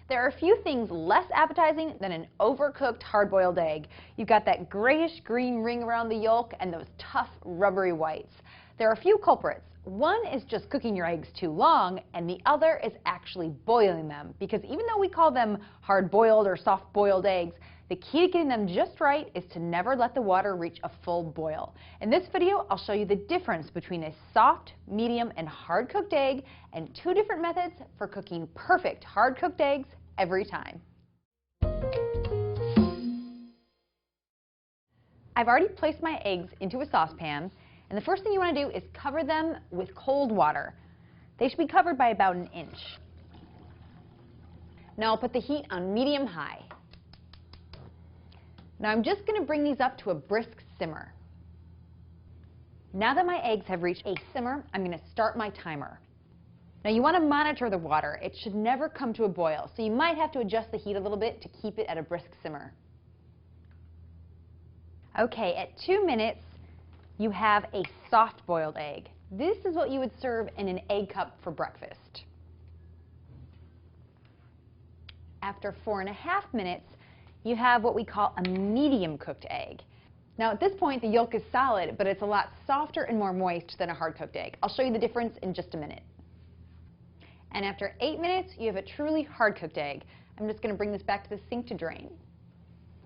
There are a few things less appetizing than an overcooked hard-boiled egg. You've got that grayish-green ring around the yolk and those tough, rubbery whites. There are a few culprits. One is just cooking your eggs too long, and the other is actually boiling them, because even though we call them hard-boiled or soft-boiled eggs, the key to getting them just right is to never let the water reach a full boil. In this video, I'll show you the difference between a soft, medium, and hard-cooked egg, and 2 different methods for cooking perfect hard-cooked eggs every time. I've already placed my eggs into a saucepan, and the first thing you want to do is cover them with cold water. They should be covered by about 1 inch. Now I'll put the heat on medium-high. Now I'm just going to bring these up to a brisk simmer. Now that my eggs have reached a simmer, I'm going to start my timer. Now you want to monitor the water. It should never come to a boil, so you might have to adjust the heat a little bit to keep it at a brisk simmer. Okay, at 2 minutes, you have a soft-boiled egg. This is what you would serve in an egg cup for breakfast. After 4.5 minutes, you have what we call a medium-cooked egg. Now at this point, the yolk is solid, but it's a lot softer and more moist than a hard-cooked egg. I'll show you the difference in just a minute. And after 8 minutes, you have a truly hard-cooked egg. I'm just going to bring this back to the sink to drain.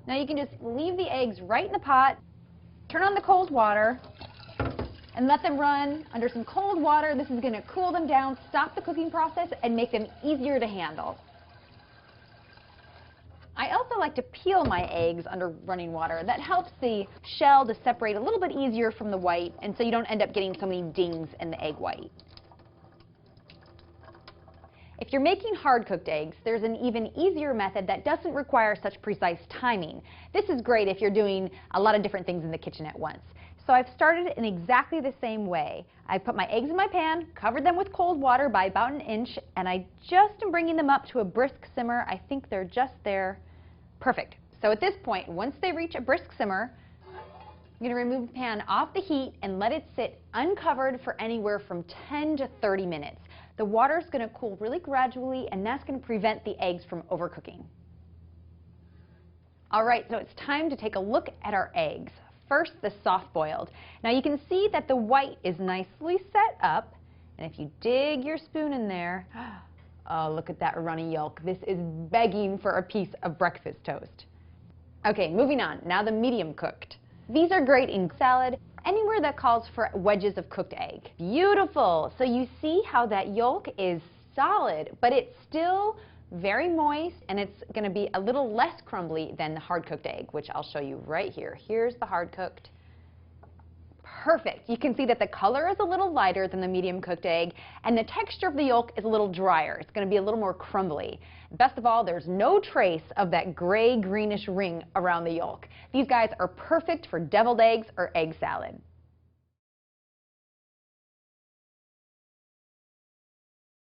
Now you can just leave the eggs right in the pot, turn on the cold water, and let them run under some cold water. This is going to cool them down, stop the cooking process, and make them easier to handle. I also like to peel my eggs under running water. That helps the shell to separate a little bit easier from the white, and so you don't end up getting so many dings in the egg white. If you're making hard-cooked eggs, there's an even easier method that doesn't require such precise timing. This is great if you're doing a lot of different things in the kitchen at once. So I've started in exactly the same way. I put my eggs in my pan, covered them with cold water by about 1 inch, and I just am bringing them up to a brisk simmer. I think they're just there. Perfect. So at this point, once they reach a brisk simmer, I'm going to remove the pan off the heat and let it sit uncovered for anywhere from 10 to 30 minutes. The water is going to cool really gradually, and that's going to prevent the eggs from overcooking. All right, so it's time to take a look at our eggs. First, the soft-boiled. Now you can see that the white is nicely set up, and if you dig your spoon in there, oh, look at that runny yolk. This is begging for a piece of breakfast toast. Okay, moving on. Now the medium cooked. These are great in salad, anywhere that calls for wedges of cooked egg. Beautiful. So you see how that yolk is solid, but it's still very moist, and it's going to be a little less crumbly than the hard-cooked egg, which I'll show you right here. Here's the hard-cooked. Perfect. You can see that the color is a little lighter than the medium-cooked egg, and the texture of the yolk is a little drier. It's going to be a little more crumbly. Best of all, there's no trace of that gray-greenish ring around the yolk. These guys are perfect for deviled eggs or egg salad.